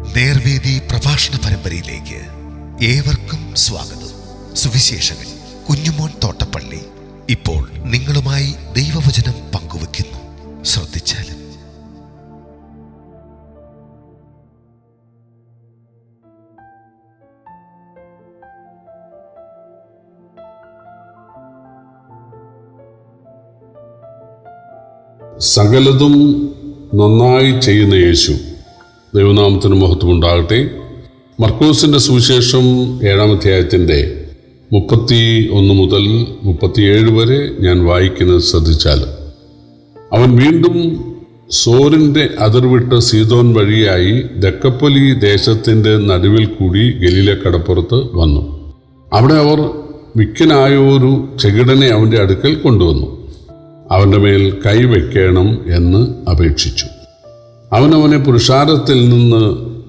നേർവേദി പ്രഭാഷണ പരമ്പരയിലേക്ക് ഏവർക്കും സ്വാഗതം. സുവിശേഷകൻ കുഞ്ഞുമോൻ തോട്ടപ്പള്ളി ഇപ്പോൾ നിങ്ങളുമായി ദൈവവചനം പങ്കുവെക്കുന്നു. ശ്രദ്ധിച്ചാലും. സകലതും നന്നായി ചെയ്യുന്ന യേശു, ദൈവനാമത്തിന് മഹത്വം ഉണ്ടാകട്ടെ. മർക്കോസിൻ്റെ സുവിശേഷം 7-ാം അധ്യായത്തിൻ്റെ 31 മുതൽ 37 വരെ ഞാൻ വായിക്കുന്നത് ശ്രദ്ധിച്ചാൽ, അവൻ വീണ്ടും സോരിൻ്റെ അതിർവിട്ട് സീദോൻ വഴിയായി ദക്കപ്പൊലി ദേശത്തിൻ്റെ നടുവിൽ കൂടി ഗലീല കടപ്പുറത്ത് വന്നു. അവിടെ അവർ വിക്കനായ ഒരു ചെകിടനെ അവൻ്റെ അടുക്കൽ കൊണ്ടുവന്നു. അവൻ്റെ മേൽ കൈവയ്ക്കണം എന്ന് അപേക്ഷിച്ചു. അവനവനെ പുരുഷാരത്തിൽ നിന്ന്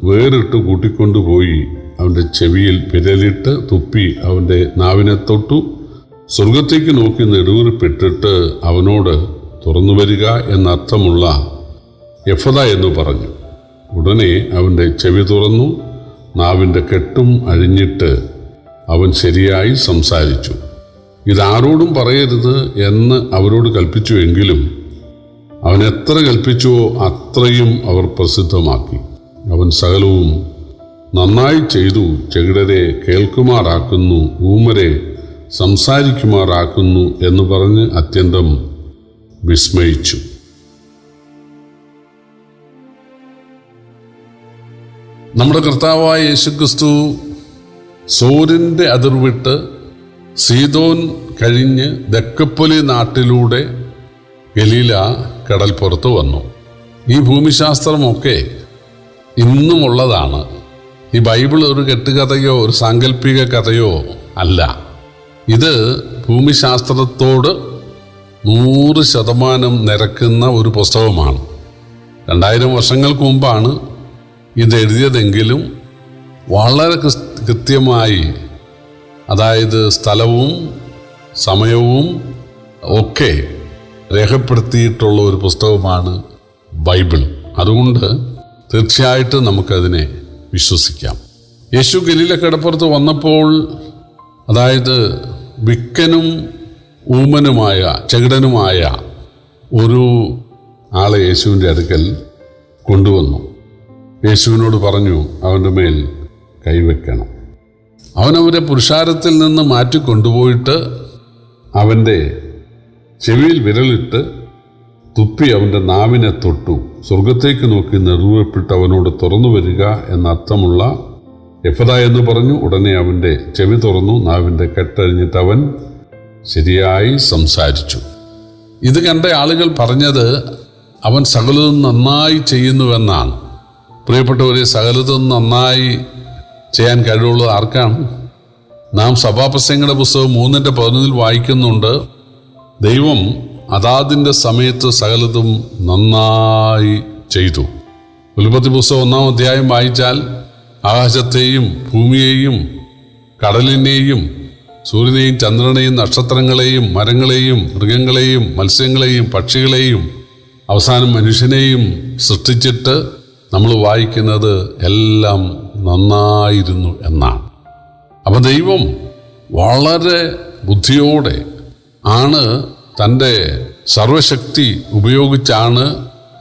വേറിട്ട് കൂട്ടിക്കൊണ്ടുപോയി അവൻ്റെ ചെവിയിൽ വിരലിട്ട് തുപ്പി അവൻ്റെ നാവിനെ തൊട്ടു. സ്വർഗത്തേക്ക് നോക്കി നെടുവീർപ്പിട്ടിട്ട് അവനോട് തുറന്നു വരിക എന്നർത്ഥമുള്ള എഫദ എന്ന് പറഞ്ഞു. ഉടനെ അവൻ്റെ ചെവി തുറന്നു, നാവിൻ്റെ കെട്ടും അഴിഞ്ഞിട്ട് അവൻ ശരിയായി സംസാരിച്ചു. ഇതാരോടും പറയരുത് എന്ന് അവരോട് കൽപ്പിച്ചുവെങ്കിലും അവൻ എത്ര കൽപ്പിച്ചുവോ അത്രയും അവർ പ്രസിദ്ധമാക്കി. അവൻ സകലവും നന്നായി ചെയ്തു. ചെകിടരെ കേൾക്കുമാറാക്കുന്നു, ഊമരെ സംസാരിക്കുമാറാക്കുന്നു എന്ന് പറഞ്ഞ് അത്യന്തം വിസ്മയിച്ചു. നമ്മുടെ കർത്താവായ യേശുക്രിസ്തു സോരിൻ്റെ അതിർവിട്ട് സീദോൻ കഴിഞ്ഞ് ദക്കപ്പൊലി നാട്ടിലൂടെ ഗലീല കടൽപ്പുറത്ത് വന്നു. ഈ ഭൂമിശാസ്ത്രമൊക്കെ ഇന്നുമുള്ളതാണ്. ഈ ബൈബിൾ ഒരു കെട്ടുകഥയോ ഒരു സാങ്കല്പിക കഥയോ അല്ല. ഇത് ഭൂമിശാസ്ത്രത്തോട് 100% നിരക്കുന്ന ഒരു പുസ്തകമാണ്. 2000 വർഷങ്ങൾക്ക് മുമ്പാണ് ഇത് എഴുതിയതെങ്കിലും വളരെ കൃത്യമായി, അതായത് സ്ഥലവും സമയവും ഒക്കെ രേഖപ്പെടുത്തിയിട്ടുള്ള ഒരു പുസ്തകമാണ് ബൈബിൾ. അതുകൊണ്ട് തീർച്ചയായിട്ടും നമുക്കതിനെ വിശ്വസിക്കാം. യേശു ഗലീല കടപ്പുറത്ത് വന്നപ്പോൾ, അതായത് വിക്കനും ഊമനുമായ ചെകിടനുമായ ഒരു ആളെ യേശുവിൻ്റെ അടുക്കൽ കൊണ്ടുവന്നു. യേശുവിനോട് പറഞ്ഞു അവൻ്റെ മേൽ കൈവയ്ക്കണം. അവനവരെ പുരുഷാരത്തിൽ നിന്ന് മാറ്റിക്കൊണ്ടുപോയിട്ട് അവൻ്റെ ചെവിയിൽ വിരലിട്ട് തുപ്പി അവൻ്റെ നാവിനെ തൊട്ടു. സ്വർഗത്തേക്ക് നോക്കി നെടുവീർപ്പിട്ട് അവനോട് തുറന്നു വരിക എന്നർത്ഥമുള്ള എഫദ എന്ന് പറഞ്ഞു. ഉടനെ അവൻ്റെ ചെവി തുറന്നു, നാവിൻ്റെ കെട്ടഴിഞ്ഞിട്ട് അവൻ ശരിയായി സംസാരിച്ചു. ഇത് കണ്ട ആളുകൾ പറഞ്ഞത് അവൻ സകലതും നന്നായി ചെയ്യുന്നുവെന്നാണ്. പ്രിയപ്പെട്ടവരെ, സകലതും നന്നായി ചെയ്യാൻ കഴിവുള്ളത് ആർക്കാണ്? നാം സഭാപ്രസംഗങ്ങളുടെ പുസ്തകം 3:11 വായിക്കുന്നുണ്ട്, ദൈവം അതാതിൻ്റെ സമയത്ത് സകലതും നന്നായി ചെയ്തു. ഉൽപ്പത്തി പുസ്തകം 1-ാം അധ്യായം വായിച്ചാൽ ആകാശത്തെയും ഭൂമിയെയും കടലിനെയും സൂര്യനെയും ചന്ദ്രനെയും നക്ഷത്രങ്ങളെയും മരങ്ങളെയും മൃഗങ്ങളെയും മത്സ്യങ്ങളെയും പക്ഷികളെയും അവസാനം മനുഷ്യനെയും സൃഷ്ടിച്ചിട്ട് നമ്മൾ വായിക്കുന്നത് എല്ലാം നന്നായിരുന്നു എന്നാണ്. അപ്പം ദൈവം വളരെ ബുദ്ധിയോടെ ആണ്, തൻ്റെ സർവശക്തി ഉപയോഗിച്ചാണ്,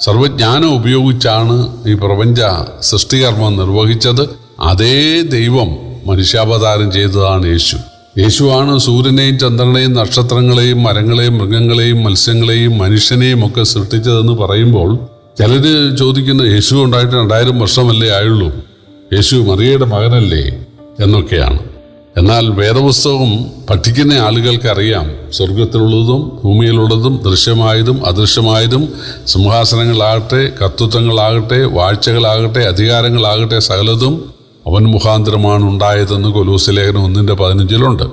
സർവജ്ഞാനം ഉപയോഗിച്ചാണ് ഈ പ്രപഞ്ച സൃഷ്ടികർമ്മം നിർവഹിച്ചത്. അതേ ദൈവം മനുഷ്യാവതാരം ചെയ്തതാണ് യേശു. യേശുവാണ് സൂര്യനെയും ചന്ദ്രനെയും നക്ഷത്രങ്ങളെയും മരങ്ങളെയും മൃഗങ്ങളെയും മത്സ്യങ്ങളെയും മനുഷ്യനെയും ഒക്കെ സൃഷ്ടിച്ചതെന്ന് പറയുമ്പോൾ ചിലർ ചോദിക്കുന്നത്, യേശു ഉണ്ടായിട്ട് 2000 വർഷമല്ലേ ആയുള്ളൂ, യേശു മറിയയുടെ മകനല്ലേ എന്നൊക്കെയാണ്. എന്നാൽ വേദപുസ്തകം പഠിക്കുന്ന ആളുകൾക്കറിയാം, സ്വർഗത്തിലുള്ളതും ഭൂമിയിലുള്ളതും ദൃശ്യമായതും അദൃശ്യമായതും സിംഹാസനങ്ങളാകട്ടെ, കർത്തൃത്വങ്ങളാകട്ടെ, വാഴ്ചകളാകട്ടെ, അധികാരങ്ങളാകട്ടെ, സകലതും അവൻ മുഖാന്തരമാണ് ഉണ്ടായതെന്ന് കൊലോസ്യ ലേഖനം 1:15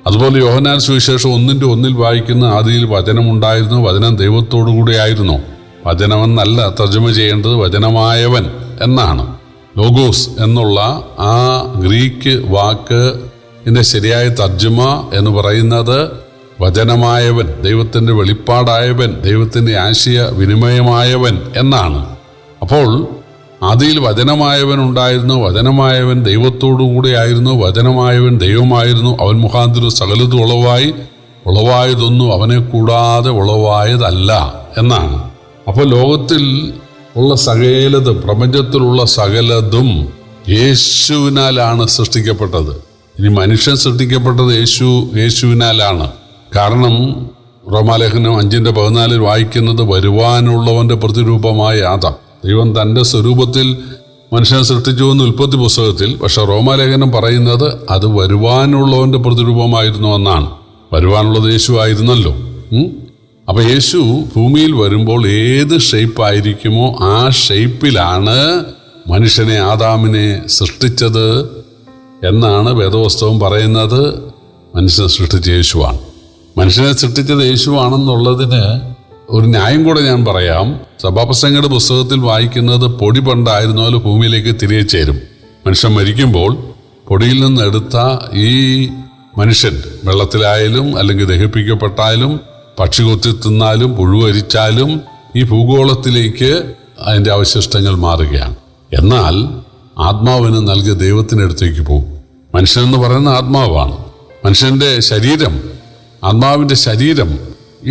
അതുപോലെ യോഹന്നാൻ സുവിശേഷം 1:1 വായിക്കുന്ന, ആദിയിൽ വചനമുണ്ടായിരുന്നു, വചനം ദൈവത്തോടു കൂടെയായിരുന്നു. വചനമെന്നല്ല തർജ്ജമ ചെയ്യേണ്ടത്, വചനമായവൻ എന്നാണ്. ലോഗോസ് എന്നുള്ള ആ ഗ്രീക്ക് വാക്ക് ശരിയായ തർജ്ജമ എന്ന് പറയുന്നത് വചനമായവൻ, ദൈവത്തിൻ്റെ വെളിപ്പാടായവൻ, ദൈവത്തിൻ്റെ ആശയ വിനിമയമായവൻ എന്നാണ്. അപ്പോൾ ആദിയിൽ വചനമായവൻ ഉണ്ടായിരുന്നു, വചനമായവൻ ദൈവത്തോടു കൂടെ ആയിരുന്നു, വചനമായവൻ ദൈവമായിരുന്നു, അവൻ മുഖാന്തരം സകലതും ഉളവായി, ഉളവായതൊന്നും അവനെ കൂടാതെ ഉളവായതല്ല എന്നാണ്. അപ്പോൾ ലോകത്തിൽ ഉള്ള സകലതും, പ്രപഞ്ചത്തിലുള്ള സകലതും യേശുവിനാലാണ് സൃഷ്ടിക്കപ്പെട്ടത്. ഇനി മനുഷ്യൻ സൃഷ്ടിക്കപ്പെട്ടത് യേശുവിനാലാണ്. കാരണം റോമാലേഖനം 5:14 വായിക്കുന്നത്, വരുവാനുള്ളവൻ്റെ പ്രതിരൂപമായ ആദാം. ദൈവം തൻ്റെ സ്വരൂപത്തിൽ മനുഷ്യനെ സൃഷ്ടിച്ചു എന്ന് ഉൽപ്പത്തി പുസ്തകത്തിൽ. പക്ഷെ റോമാലേഖനം പറയുന്നത് അത് വരുവാനുള്ളവൻ്റെ പ്രതിരൂപമായിരുന്നു എന്നാണ്. വരുവാനുള്ളത് യേശു ആയിരുന്നല്ലോ. അപ്പം യേശു ഭൂമിയിൽ വരുമ്പോൾ ഏത് ഷേപ്പായിരിക്കുമോ ആ ഷേപ്പിലാണ് മനുഷ്യനെ, ആദാമിനെ സൃഷ്ടിച്ചത് എന്നാണ് വേദപുസ്തകം പറയുന്നത്. മനുഷ്യനെ സൃഷ്ടിച്ച യേശുവാണ്. മനുഷ്യനെ സൃഷ്ടിച്ചത് യേശുവാണെന്നുള്ളതിന് ഒരു ന്യായം കൂടെ ഞാൻ പറയാം. സഭാപ്രസംഗയുടെ പുസ്തകത്തിൽ വായിക്കുന്നത്, പൊടി പണ്ടായിരുന്ന പോലെ ഭൂമിയിലേക്ക് തിരികെ ചേരും. മനുഷ്യൻ മരിക്കുമ്പോൾ പൊടിയിൽ നിന്നെടുത്ത ഈ മനുഷ്യൻ വെള്ളത്തിലായാലും അല്ലെങ്കിൽ ദഹിപ്പിക്കപ്പെട്ടാലും പക്ഷി കൊത്തി തിന്നാലും പുഴുവരിച്ചാലും ഈ ഭൂഗോളത്തിലേക്ക് അതിൻ്റെ അവശിഷ്ടങ്ങൾ മാറുകയാണ്. എന്നാൽ ആത്മാവിന് നൽകിയ ദൈവത്തിനടുത്തേക്ക് പോകും. മനുഷ്യനെന്ന് പറയുന്ന ആത്മാവാണ്. മനുഷ്യൻ്റെ ശരീരം, ആത്മാവിൻ്റെ ശരീരം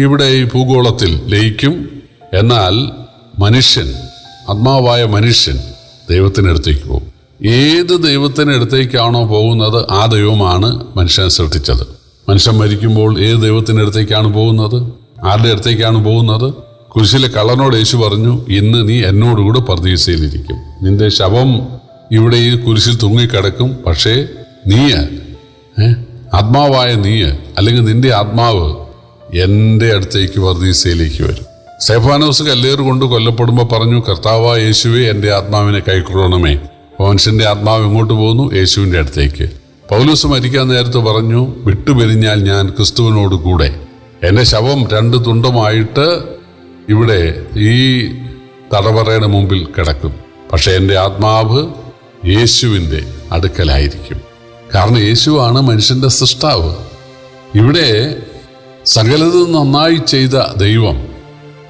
ഇവിടെ ഈ ഭൂഗോളത്തിൽ ലയിക്കും. എന്നാൽ മനുഷ്യൻ, ആത്മാവായ മനുഷ്യൻ ദൈവത്തിനടുത്തേക്ക് പോകും. ഏത് ദൈവത്തിനടുത്തേക്കാണോ പോകുന്നത് ആ ദൈവമാണ് മനുഷ്യനെ സൃഷ്ടിച്ചത്. മനുഷ്യൻ മരിക്കുമ്പോൾ ഏത് ദൈവത്തിനടുത്തേക്കാണ് പോകുന്നത്? ആരുടെ അടുത്തേക്കാണ് പോകുന്നത്? കുരിശിലെ കള്ളനോട് യേശു പറഞ്ഞു, ഇന്ന് നീ എന്നോടുകൂടെ പർദീസയിലിരിക്കും. നിന്റെ ശവം ഇവിടെ ഈ കുരിശിൽ തൂങ്ങിക്കിടക്കും. പക്ഷേ നീ, ആത്മാവായ നീ, അല്ലെങ്കിൽ നിന്റെ ആത്മാവ് എൻ്റെ അടുത്തേക്ക് പർദീസയിലേക്ക് വരും. സ്തെഫാനോസ് കല്ലേറ് കൊണ്ട് കൊല്ലപ്പെടുമ്പോൾ പറഞ്ഞു, കർത്താവായ യേശുവേ, എൻ്റെ ആത്മാവിനെ കൈക്കൊള്ളണമേ. മനുഷ്യൻ്റെ ആത്മാവ് എങ്ങോട്ട് പോകുന്നു? യേശുവിൻ്റെ അടുത്തേക്ക്. പൗലോസ് മരിക്കാൻ നേരത്ത് പറഞ്ഞു, വിട്ടുപിരിഞ്ഞാൽ ഞാൻ ക്രിസ്തുവിനോട് കൂടെ. എൻ്റെ ശവം 2 തുണ്ടമായിട്ട് ഇവിടെ ഈ തടവറയുടെ മുമ്പിൽ കിടക്കും. പക്ഷെ എൻ്റെ ആത്മാവ് യേശുവിൻ്റെ അടുക്കലായിരിക്കും. കാരണം യേശുവാണ് മനുഷ്യൻ്റെ സൃഷ്ടാവ്. ഇവിടെ സകലതും നന്നായി ചെയ്ത ദൈവം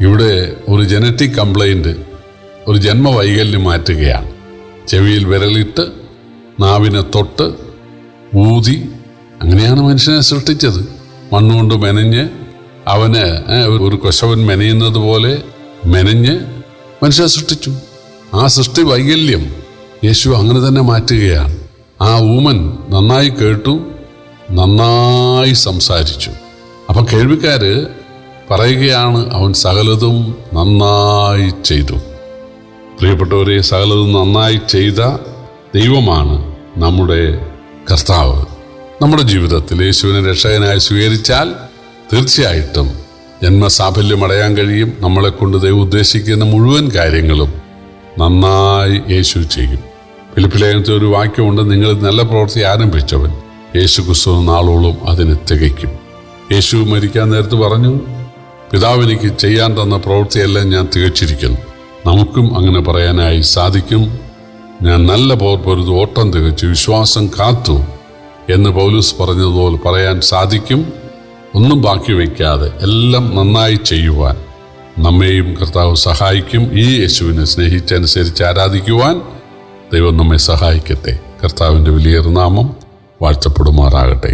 ഇവിടെ ഒരു ജനറ്റിക് കംപ്ലൈൻറ്റ്, ഒരു ജന്മവൈകല്യം മാറ്റുകയാണ്. ചെവിയിൽ വിരലിട്ട്, നാവിനെ തൊട്ട്, ഊതി, അങ്ങനെയാണ് മനുഷ്യനെ സൃഷ്ടിച്ചത്. മണ്ണുകൊണ്ട് മെനഞ്ഞ്, അവന് ഒരു കൊശവൻ മെനയുന്നത് പോലെ മെനഞ്ഞ് മനുഷ്യനെ സൃഷ്ടിച്ചു. ആ സൃഷ്ടി വൈകല്യം യേശു അങ്ങനെ തന്നെ മാറ്റുകയാണ്. ആ ഊമൻ നന്നായി കേട്ടു, നന്നായി സംസാരിച്ചു. അപ്പം കേൾവിക്കാര് പറയുകയാണ്, അവൻ സകലതും നന്നായി ചെയ്തു. പ്രിയപ്പെട്ടവരെ, സകലതും നന്നായി ചെയ്ത ദൈവമാണ് നമ്മുടെ കർത്താവ്. നമ്മുടെ ജീവിതത്തിൽ യേശുവിനെ രക്ഷകനായി സ്വീകരിച്ചാൽ തീർച്ചയായിട്ടും ജന്മസാഫല്യം അടയാൻ കഴിയും. നമ്മളെക്കൊണ്ട് ദൈവം ഉദ്ദേശിക്കുന്ന മുഴുവൻ കാര്യങ്ങളും നന്നായി യേശു ചെയ്യും. ഫിലിപ്പിലേഖനത്തിൽ ഒരു വാക്യമുണ്ട്, നിങ്ങൾ നല്ല പ്രവൃത്തി ആരംഭിച്ചവൻ യേശു ക്രിസ്തു നാളോളം അതിന് തികയ്ക്കും. യേശു മരിക്കാൻ നേരത്ത് പറഞ്ഞു, പിതാവ് എനിക്ക് ചെയ്യാൻ തന്ന പ്രവൃത്തിയെല്ലാം ഞാൻ തികച്ചിരിക്കുന്നു. നമുക്കും അങ്ങനെ പറയാനായി സാധിക്കും. ഞാൻ നല്ല പോർ പൊരുത്, ഓട്ടം തികച്ചു, വിശ്വാസം കാത്തു എന്ന് പൗലോസ് പറഞ്ഞതുപോലെ പറയാൻ സാധിക്കും. ഒന്നും ബാക്കി വയ്ക്കാതെ എല്ലാം നന്നായി ചെയ്യുവാൻ നമ്മെയും കർത്താവ് സഹായിക്കും. ഈ യേശുവിനെ സ്നേഹിച്ചനുസരിച്ച് ആരാധിക്കുവാൻ ദൈവം നമ്മെ സഹായിക്കട്ടെ. കർത്താവിൻ്റെ വലിയ നാമം വാഴ്ത്തപ്പെടുമാറാകട്ടെ.